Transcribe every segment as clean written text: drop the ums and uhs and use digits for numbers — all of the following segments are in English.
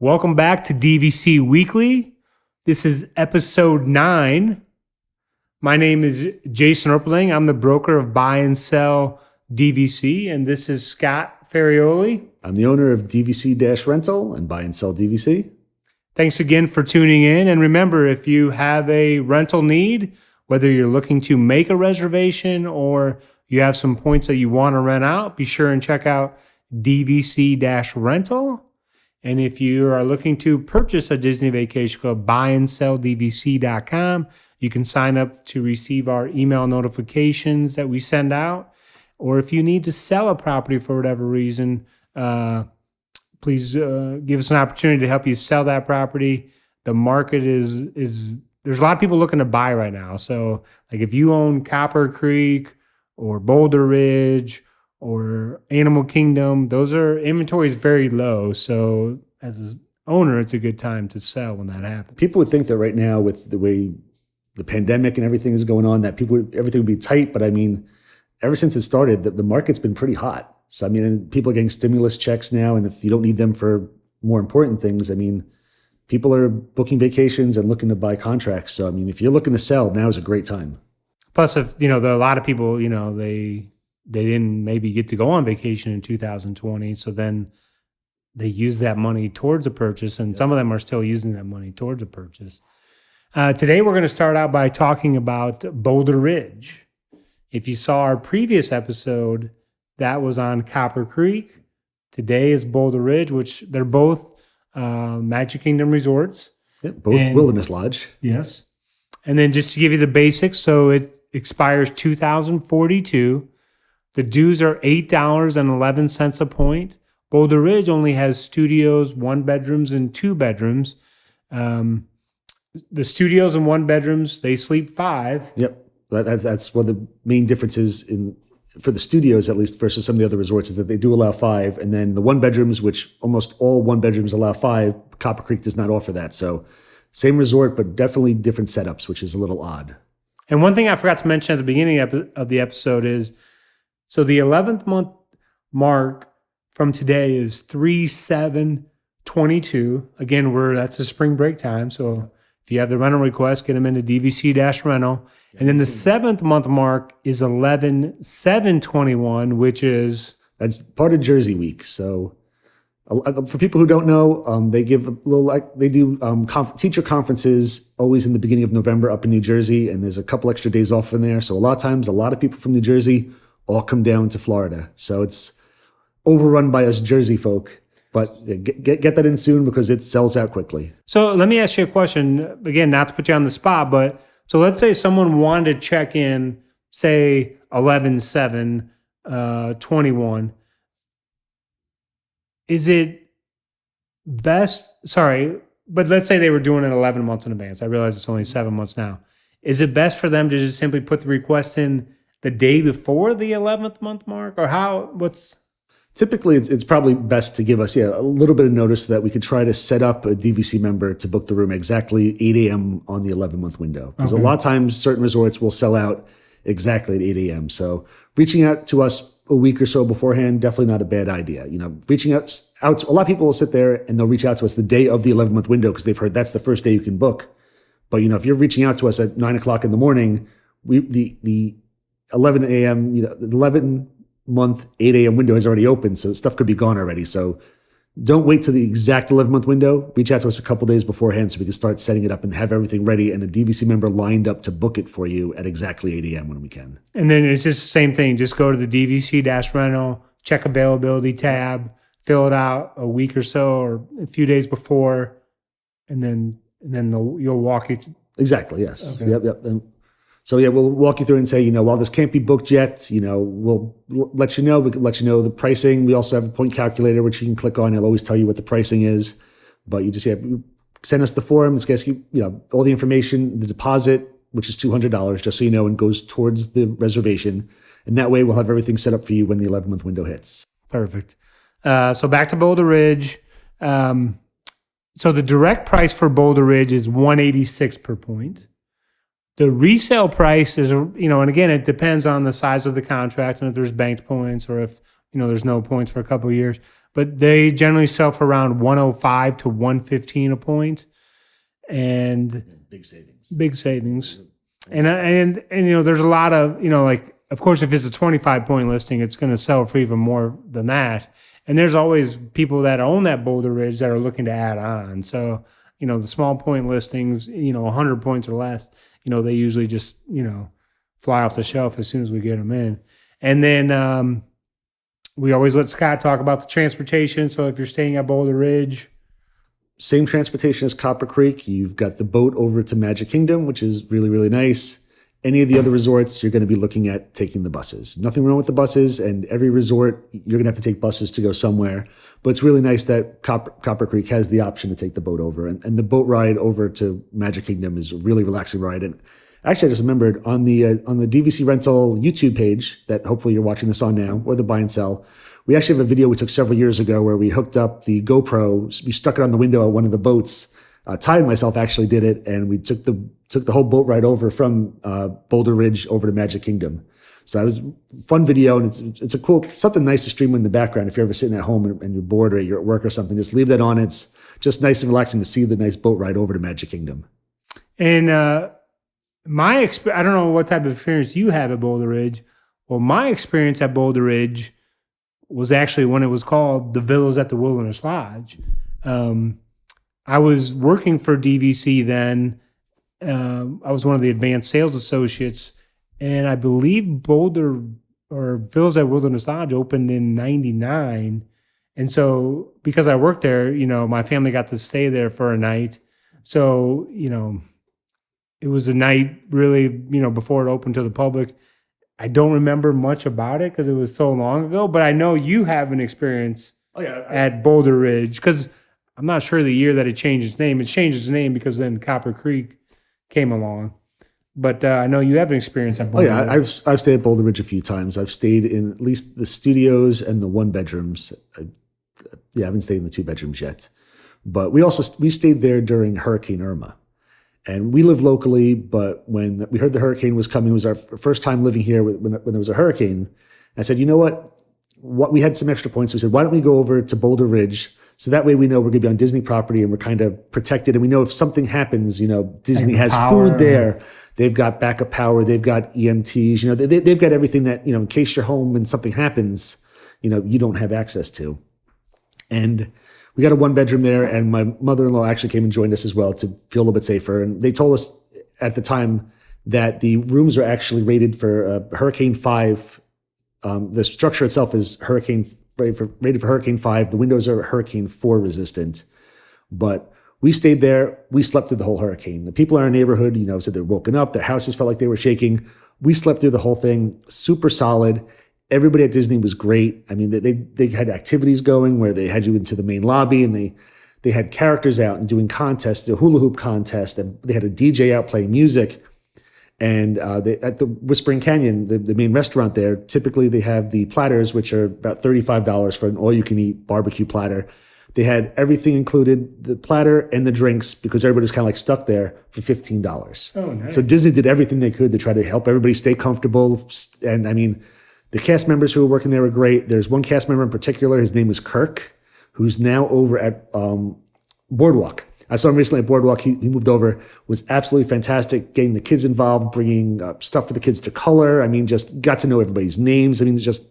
Welcome back to DVC Weekly. This is episode 9. My name is Jason Erpeling. I'm the broker of Buy and Sell DVC, and this is Scott Ferrioli. I'm the owner of DVC-Rental and Buy and Sell DVC. Thanks again for tuning in. And remember, if you have a rental need, whether you're looking to make a reservation or you have some points that you want to rent out, be sure and check out DVC-Rental. And if you are looking to purchase a Disney vacation, go to buyandsellDVC.com. You can sign up to receive our email notifications that we send out. Or if you need to sell a property for whatever reason, please give us an opportunity to help you sell that property. The market is there's a lot of people looking to buy right now. So like if you own Copper Creek or Boulder Ridge or Animal Kingdom, those are inventory is very low. So as an owner, it's a good time to sell when that happens. People would think that right now with the way the pandemic and everything is going on, that everything would be tight. But I mean, ever since it started, the market's been pretty hot. So I mean, and people are getting stimulus checks now. And if you don't need them for more important things, I mean, people are booking vacations and looking to buy contracts. So I mean, if you're looking to sell, now is a great time. Plus, if a lot of people, they didn't maybe get to go on vacation in 2020. So then they use that money towards a purchase, and some of them are still using that money towards a purchase. Today, we're going to start out by talking about Boulder Ridge. If you saw our previous episode, that was on Copper Creek. Today is Boulder Ridge, which they're both Magic Kingdom resorts. Yep, both Wilderness Lodge. Yes. And then just to give you the basics, so it expires 2042. The dues are $8.11 a point. Boulder Ridge only has studios, 1 bedrooms, and 2 bedrooms. The studios and 1 bedrooms, they sleep 5. Yep, that's one of the main differences for the studios, at least versus some of the other resorts, is that they do allow 5, and then the 1 bedrooms, which almost all 1 bedrooms allow 5. Copper Creek does not offer that. So same resort, but definitely different setups, which is a little odd. And one thing I forgot to mention at the beginning of the episode is, so the 11th month mark from today is 3/7/22. Again, that's a spring break time. So if you have the rental request, get them into DVC-Rental. And then the 7th month mark is 11/7/21, that's part of Jersey Week. So for people who don't know, they give teacher conferences always in the beginning of November up in New Jersey, and there's a couple extra days off in there. So a lot of times, a lot of people from New Jersey all come down to Florida. So it's overrun by us Jersey folk, but get that in soon because it sells out quickly. So let me ask you a question, again, not to put you on the spot, but so let's say someone wanted to check in, say 11/7/21. Is it best, but let's say they were doing it 11 months in advance. I realize it's only 7 months now. Is it best for them to just simply put the request in the day before the 11th month mark, or Typically, it's probably best to give us a little bit of notice so that we could try to set up a DVC member to book the room exactly 8 a.m. on the 11-month window. Because a lot of times, certain resorts will sell out exactly at 8 a.m. So reaching out to us a week or so beforehand, definitely not a bad idea. Reaching out a lot of people will sit there and they'll reach out to us the day of the 11-month window because they've heard that's the first day you can book. But, if you're reaching out to us at 9 o'clock in the morning, the 11 a.m., the 11-month 8 a.m. window has already opened, so stuff could be gone already. So don't wait till the exact 11-month window. Reach out to us a couple days beforehand so we can start setting it up and have everything ready and a DVC member lined up to book it for you at exactly 8 a.m. when we can. And then it's just the same thing. Just go to the DVC-Rental, check availability tab, fill it out a week or so or a few days before, and then you'll walk you through. Exactly, yes. Okay. Yep. So we'll walk you through and say, while this can't be booked yet, we'll let you know. We can let you know the pricing. We also have a point calculator, which you can click on. It'll always tell you what the pricing is. But you just send us the form. It's going to ask you, all the information, the deposit, which is $200, just so you know, and goes towards the reservation. And that way we'll have everything set up for you when the 11-month window hits. Perfect. So back to Boulder Ridge. So the direct price for Boulder Ridge is $186 per point. The resale price is, and again, it depends on the size of the contract and if there's banked points or if, there's no points for a couple of years. but they generally sell for around 105 to 115 a point, and Big savings. big savings. And there's a lot of, like, of course, if it's a 25-point listing, it's going to sell for even more than that. And there's always people that own that Boulder Ridge that are looking to add on. So, the small point listings, 100 points or less, they usually just, fly off the shelf as soon as we get them in. And then we always let Scott talk about the transportation. So if you're staying at Boulder Ridge, same transportation as Copper Creek. You've got the boat over to Magic Kingdom, which is really, really nice. Any of the other resorts, you're going to be looking at taking the buses. Nothing wrong with the buses, and every resort, you're going to have to take buses to go somewhere. But it's really nice that Copper Creek has the option to take the boat over. And the boat ride over to Magic Kingdom is a really relaxing ride. And actually, I just remembered on the DVC-Rental YouTube page that hopefully you're watching this on now, or the buy and sell, we actually have a video we took several years ago where we hooked up the GoPro. We stuck it on the window of one of the boats. Ty and myself actually did it, and we took the whole boat ride over from Boulder Ridge over to Magic Kingdom. So it was a fun video, and it's a cool, something nice to stream in the background if you're ever sitting at home and you're bored or you're at work or something. Just leave that on. It's just nice and relaxing to see the nice boat ride over to Magic Kingdom. And I don't know what type of experience you have at Boulder Ridge. Well, my experience at Boulder Ridge was actually when it was called the Villas at the Wilderness Lodge. I was working for DVC then. I was one of the advanced sales associates, and I believe Boulder or Villas at Wilderness Lodge opened in '99. And so because I worked there, my family got to stay there for a night. So, it was a night really, before it opened to the public. I don't remember much about it because it was so long ago, but I know you have an experience at Boulder Ridge, because I'm not sure the year that it changed its name. It changed its name because then Copper Creek came along. But I know you have an experience at Boulder Ridge. I've stayed at Boulder Ridge a few times. I've stayed in at least the studios and the one bedrooms. I haven't stayed in the two bedrooms yet. But we stayed there during Hurricane Irma. And we live locally, but when we heard the hurricane was coming, it was our first time living here when there was a hurricane. I said, you know what? We had some extra points. We said, why don't we go over to Boulder Ridge? So that way we know we're going to be on Disney property and we're kind of protected. And we know if something happens, Disney has food there. They've got backup power. They've got EMTs. They've got everything that, in case you're home and something happens, you don't have access to. And we got a one bedroom there, and my mother-in-law actually came and joined us as well to feel a little bit safer. And they told us at the time that the rooms are actually rated for Hurricane 5. The structure itself is rated for Hurricane 5. The windows are Hurricane 4 resistant. But we stayed there. We slept through the whole hurricane. The people in our neighborhood, said they're woken up. Their houses felt like they were shaking. We slept through the whole thing. Super solid. Everybody at Disney was great. I mean, they had activities going where they had you into the main lobby, and they had characters out and doing contests, the hula hoop contest, and they had a DJ out playing music. And at the Whispering Canyon, the main restaurant there, typically they have the platters, which are about $35 for an all-you-can-eat barbecue platter. They had everything included, the platter and the drinks, because everybody was kind of like stuck there for $15. Oh, nice. So Disney did everything they could to try to help everybody stay comfortable. And I mean, the cast members who were working there were great. There's one cast member in particular. His name was Kirk, who's now over at Boardwalk. I saw him recently at Boardwalk. He moved over. Was absolutely fantastic, getting the kids involved, bringing stuff for the kids to color. I mean, just got to know everybody's names. I mean, just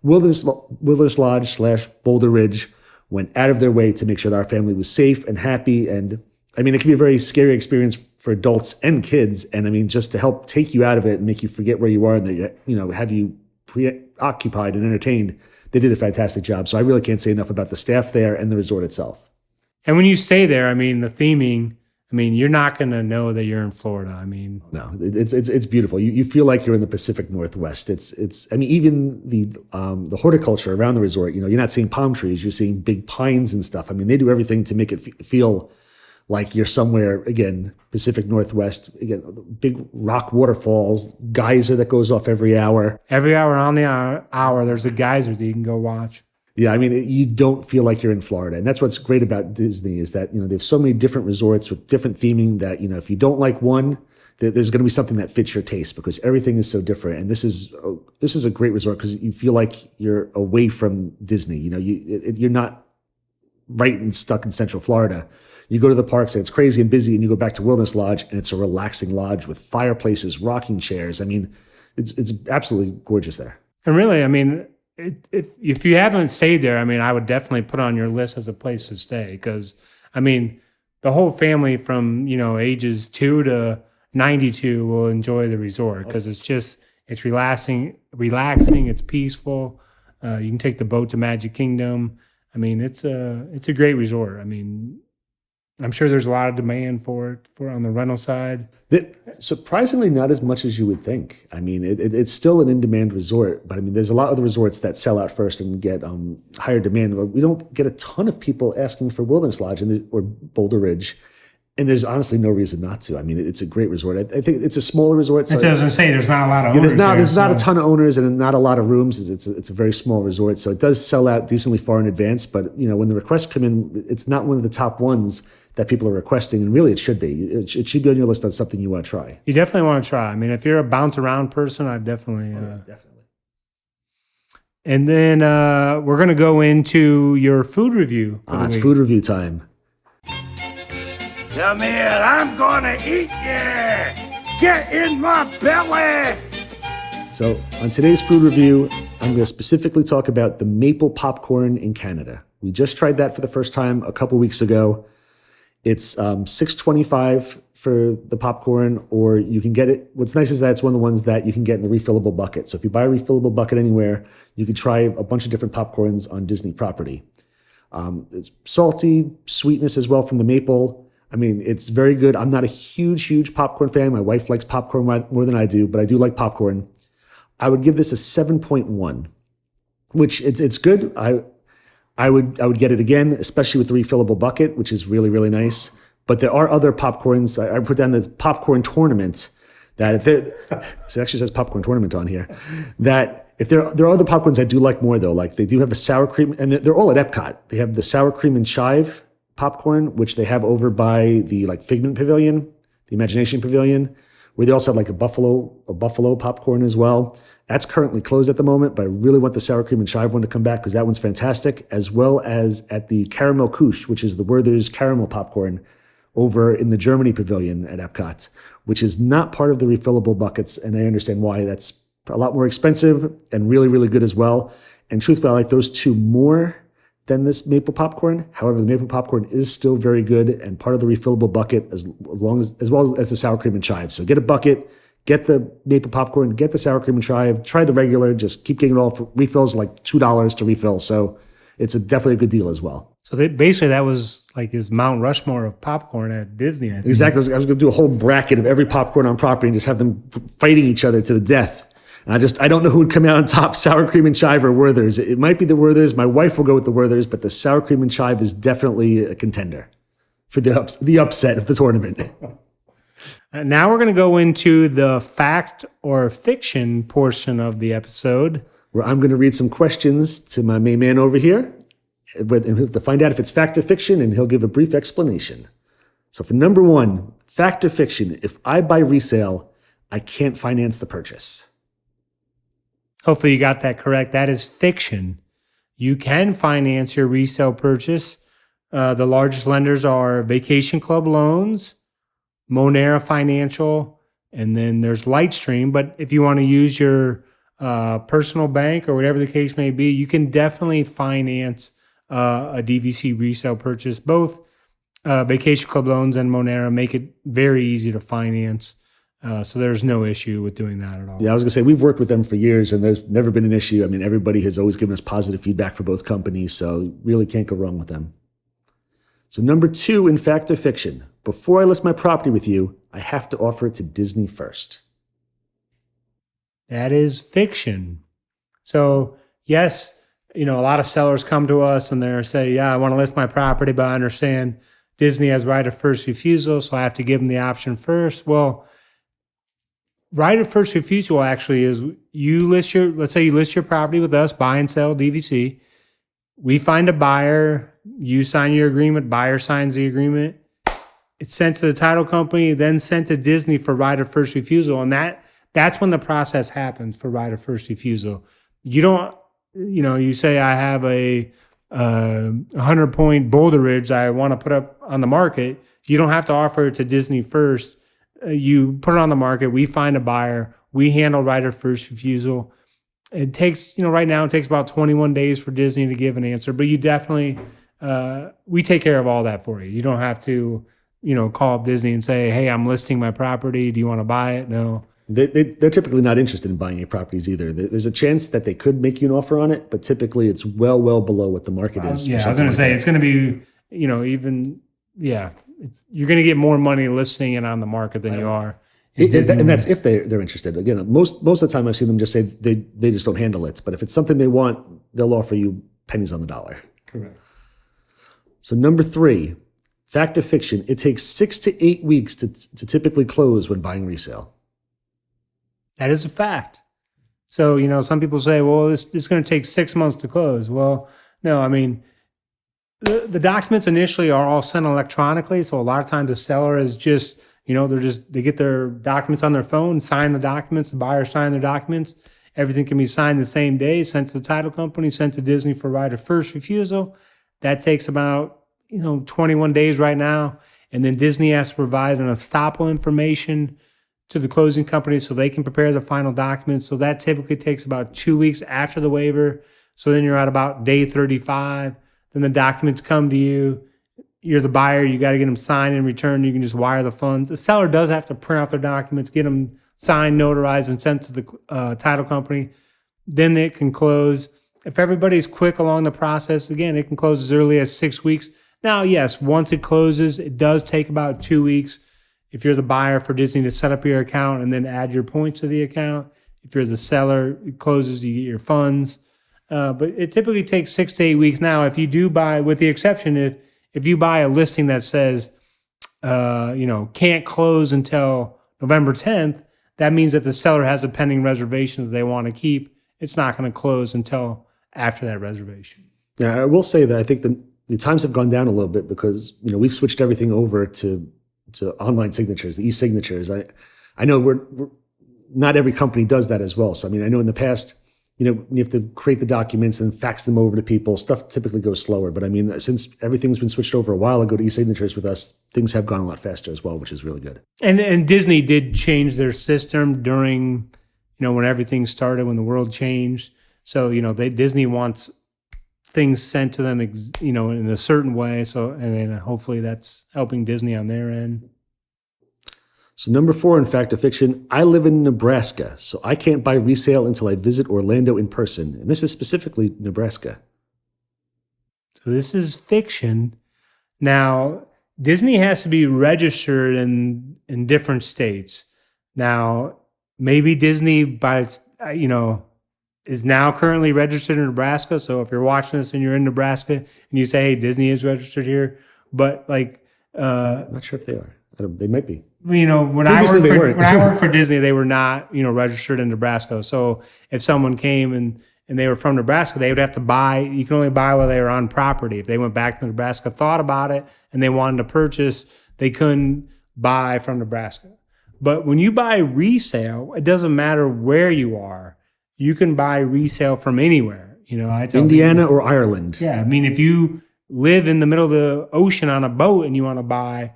Wilderness Lodge / Boulder Ridge went out of their way to make sure that our family was safe and happy. And I mean, it can be a very scary experience for adults and kids. And I mean, just to help take you out of it and make you forget where you are and have you preoccupied and entertained, they did a fantastic job. So I really can't say enough about the staff there and the resort itself. And when you stay there, I mean, the theming, you're not going to know that you're in Florida. No, it's beautiful. You feel like you're in the Pacific Northwest. Even the horticulture around the resort, you're not seeing palm trees, you're seeing big pines and stuff. They do everything to make it feel like you're somewhere, again, Pacific Northwest, again, big rock waterfalls, geyser that goes off every hour. Every hour on the hour, there's a geyser that you can go watch. Yeah, you don't feel like you're in Florida. And that's what's great about Disney is that, they have so many different resorts with different theming that, if you don't like one, there's going to be something that fits your taste because everything is so different. And this is a great resort because you feel like you're away from Disney. You're not right and stuck in Central Florida. You go to the parks and it's crazy and busy, and you go back to Wilderness Lodge and it's a relaxing lodge with fireplaces, rocking chairs. I mean, it's absolutely gorgeous there. And really, I mean, if you haven't stayed there, I mean, I would definitely put on your list as a place to stay because, I mean, the whole family from, ages 2 to 92 will enjoy the resort because it's relaxing, it's peaceful. You can take the boat to Magic Kingdom. I mean, it's a great resort. I mean, I'm sure there's a lot of demand for it on the rental side. Surprisingly, not as much as you would think. I mean, it's still an in-demand resort, but I mean, there's a lot of the resorts that sell out first and get higher demand. We don't get a ton of people asking for Wilderness Lodge or Boulder Ridge, and there's honestly no reason not to. I mean, it's a great resort. I think it's a smaller resort. So I was going to say, there's not a lot of owners. There's not a ton of owners and not a lot of rooms. It's a very small resort, so it does sell out decently far in advance. But when the requests come in, it's not one of the top ones that people are requesting, and really it should be. It should be on your list on something you want to try. You definitely want to try. I mean, if you're a bounce around person, I definitely. Definitely. And then we're going to go into your food review. It's food review time. Come here, I'm gonna eat you! Get in my belly! So on today's food review, I'm going to specifically talk about the maple popcorn in Canada. We just tried that for the first time a couple weeks ago. It's $6.25 for the popcorn, or you can get it. What's nice is that it's one of the ones that you can get in a refillable bucket. So if you buy a refillable bucket anywhere, you can try a bunch of different popcorns on Disney property. It's salty, sweetness as well from the maple. I mean, it's very good. I'm not a huge popcorn fan. My wife likes popcorn more than I do, but I do like popcorn. I would give this a 7.1, which it's good. I would get it again, especially with the refillable bucket, which is really, really nice. But there are other popcorns. I put down this popcorn tournament that it actually says popcorn tournament on here. That if there are other popcorns I do like more though, like they do have a sour cream, and they're all at Epcot. They have the sour cream and chive popcorn, which they have over by the Figment Pavilion, the Imagination Pavilion, where they also have a buffalo popcorn as well. That's currently closed at the moment, but I really want the sour cream and chive one to come back because that one's fantastic, as well as at the Caramel Couche, which is the Werther's caramel popcorn over in the Germany Pavilion at Epcot, which is not part of the refillable buckets, and I understand why. That's a lot more expensive and really, really good as well. And truthfully, I like those two more than this maple popcorn. However, the maple popcorn is still very good and part of the refillable bucket as well as the sour cream and chive. So get a bucket, get the maple popcorn, get the sour cream and chive, try the regular, just keep getting it all for refills, like $2 to refill. So it's definitely a good deal as well. So basically that was like his Mount Rushmore of popcorn at Disney. I think. Exactly. I was going to do a whole bracket of every popcorn on property and just have them fighting each other to the death. And I don't know who would come out on top, sour cream and chive or Werther's. It might be the Werther's. My wife will go with the Werther's, but the sour cream and chive is definitely a contender for the upset of the tournament. Now we're going to go into the fact or fiction portion of the episode, where I'm going to read some questions to my main man over here, and he'll have to find out if it's fact or fiction, and he'll give a brief explanation. So for number 1, fact or fiction, if I buy resale, I can't finance the purchase. Hopefully you got that correct. That is fiction. You can finance your resale purchase. The largest lenders are Vacation Club Loans, Monera Financial, and then there's Lightstream. But if you want to use your personal bank or whatever the case may be, you can definitely finance a DVC resale purchase. Both Vacation Club Loans and Monera make it very easy to finance. So there's no issue with doing that at all. Yeah, I was going to say, we've worked with them for years, and there's never been an issue. I mean, everybody has always given us positive feedback for both companies, so really can't go wrong with them. So number 2, in fact or fiction, before I list my property with you, I have to offer it to Disney first. That is fiction. So yes, a lot of sellers come to us and they say, yeah, I want to list my property, but I understand Disney has right of first refusal, so I have to give them the option first. Well, right of first refusal actually is let's say you list your property with us, buy and sell DVC. We find a buyer, you sign your agreement, buyer signs the agreement. It's sent to the title company, then sent to Disney for right of first refusal. And that's when the process happens for right of first refusal. You don't, you say I have a 100-point Boulder Ridge I want to put up on the market. You don't have to offer it to Disney first. You put it on the market. We find a buyer. We handle right of first refusal. It takes, right now it takes about 21 days for Disney to give an answer, but you definitely, we take care of all that for you. You don't have to, call up Disney and say, hey, I'm listing my property. Do you want to buy it? No. They're typically not interested in buying your properties either. There's a chance that they could make you an offer on it, but typically it's well below what the market is. Yeah, I was going to say, it's going to be, you're going to get more money listing it on the market than you are. And that's if they're interested. Again, most of the time I've seen them just say they just don't handle it. But if it's something they want, they'll offer you pennies on the dollar. Correct. So number 3, fact or fiction, it takes 6 to 8 weeks to typically close when buying resale. That is a fact. So, some people say, well, this is going to take 6 months to close. Well, no, I mean, the documents initially are all sent electronically. So a lot of times the seller is just, they get their documents on their phone, sign the documents, the buyer sign their documents. Everything can be signed the same day, sent to the title company, sent to Disney for right of first refusal. That takes about, 21 days right now. And then Disney has to provide an estoppel information to the closing company so they can prepare the final documents. So that typically takes about 2 weeks after the waiver. So then you're at about day 35. Then the documents come to you. You're the buyer. You got to get them signed and returned. You can just wire the funds. The seller does have to print out their documents, get them signed, notarized, and sent to the title company. Then it can close. If everybody's quick along the process, again, it can close as early as 6 weeks. Now, yes, once it closes, it does take about 2 weeks. If you're the buyer, for Disney to set up your account and then add your points to the account. If you're the seller, it closes, you get your funds. But it typically takes 6 to 8 weeks. Now, if you do buy, with the exception, if you buy a listing that says, can't close until November 10th, that means that the seller has a pending reservation that they want to keep. It's not going to close until after that reservation. Yeah, I will say that I think the times have gone down a little bit because, we've switched everything over to online signatures, the e-signatures. I know we're not every company does that as well. So, I know in the past, you have to create the documents and fax them over to people. Stuff typically goes slower. But since everything's been switched over a while ago to e-signatures with us, things have gone a lot faster as well, which is really good. And Disney did change their system during, when everything started, when the world changed. So, Disney wants things sent to them, in a certain way. So, and then hopefully that's helping Disney on their end. So number 4 in fact or fiction, I live in Nebraska, so I can't buy resale until I visit Orlando in person. And this is specifically Nebraska. So this is fiction. Now, Disney has to be registered in different states. Now, maybe Disney is now currently registered in Nebraska. So if you're watching this and you're in Nebraska and you say, hey, Disney is registered here, but I'm not sure if they are. They might be. When I worked for Disney, they were not, registered in Nebraska. So if someone came and they were from Nebraska, they would have to buy. You can only buy while they were on property. If they went back to Nebraska, thought about it, and they wanted to purchase, they couldn't buy from Nebraska. But when you buy resale, it doesn't matter where you are. You can buy resale from anywhere. I tell Indiana people, or Ireland. Yeah, if you live in the middle of the ocean on a boat and you want to buy,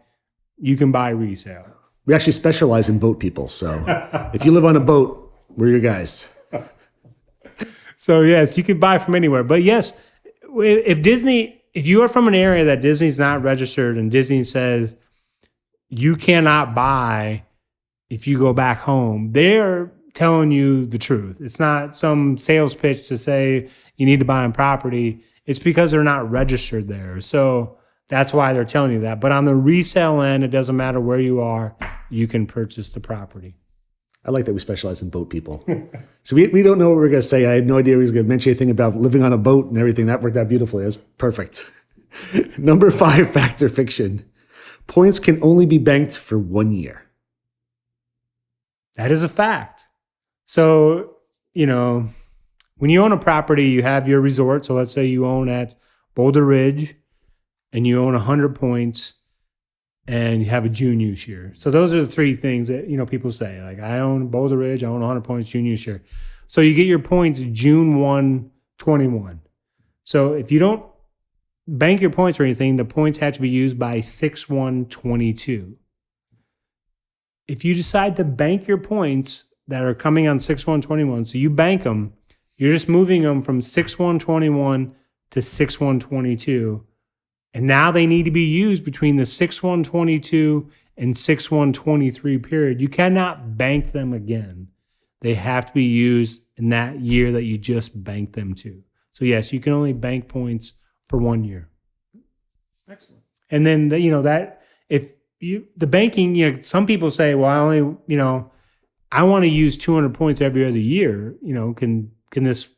you can buy resale. We actually specialize in boat people. So if you live on a boat, we're your guys. So yes, you can buy from anywhere. But yes, if you are from an area that Disney's not registered and Disney says you cannot buy if you go back home, they're telling you the truth. It's not some sales pitch to say you need to buy on property. It's because they're not registered there. So that's why they're telling you that. But on the resale end, it doesn't matter where you are, you can purchase the property. I like that we specialize in boat people. So we don't know what we're going to say. I had no idea he was going to mention anything about living on a boat and everything. That worked out beautifully. That's perfect. Number 5, fact or fiction. Points can only be banked for 1 year. That is a fact. So, when you own a property, you have your resort. So let's say you own at Boulder Ridge and you own 100 points and you have a June use year. So those are the three things that, people say. Like, I own Boulder Ridge, I own 100 points, June use year. So you get your points June 1, 21. So if you don't bank your points or anything, the points have to be used by 6/1/22. If you decide to bank your points that are coming on 6/1/21, so you bank them, you're just moving them from 6/1/21 to 6/1/22. And now they need to be used between the 6/1/22 and 6/1/23 period. You cannot bank them again. They have to be used in that year that you just banked them to. So yes, you can only bank points for 1 year. Excellent. And then, that if you, the banking, some people say, well, I only, I want to use 200 points every other year. Can this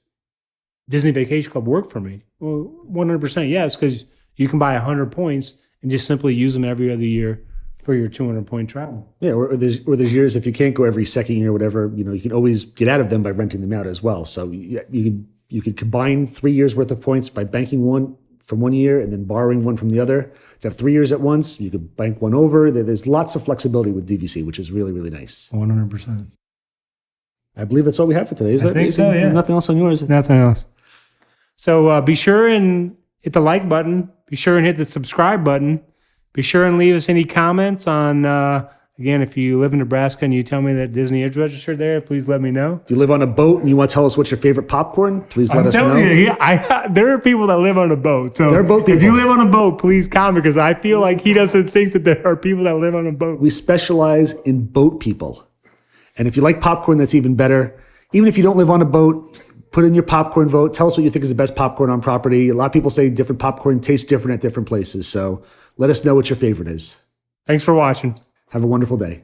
Disney Vacation Club work for me? Well, 100% yes, because you can buy 100 points and just simply use them every other year for your 200-point travel. Yeah, or there's years if you can't go every second year or whatever, you can always get out of them by renting them out as well. So you could combine 3 years worth of points by banking one from 1 year and then borrowing one from the other. To have 3 years at once, you could bank one over. There's lots of flexibility with DVC, which is really, really nice. 100%. I believe that's all we have for today. I think so, yeah. Nothing else on yours? Nothing else. So be sure and hit the like button. Be sure and hit the subscribe button. Be sure and leave us any comments on, again, if you live in Nebraska and you tell me that Disney is registered there, please let me know. If you live on a boat and you want to tell us what's your favorite popcorn, please let us know. There are people that live on a boat. So there are boat people. If you live on a boat, please comment, because I feel like he doesn't think that there are people that live on a boat. We specialize in boat people. And if you like popcorn, that's even better. Even if you don't live on a boat, put in your popcorn vote. Tell us what you think is the best popcorn on property. A lot of people say different popcorn tastes different at different places. So let us know what your favorite is. Thanks for watching. Have a wonderful day.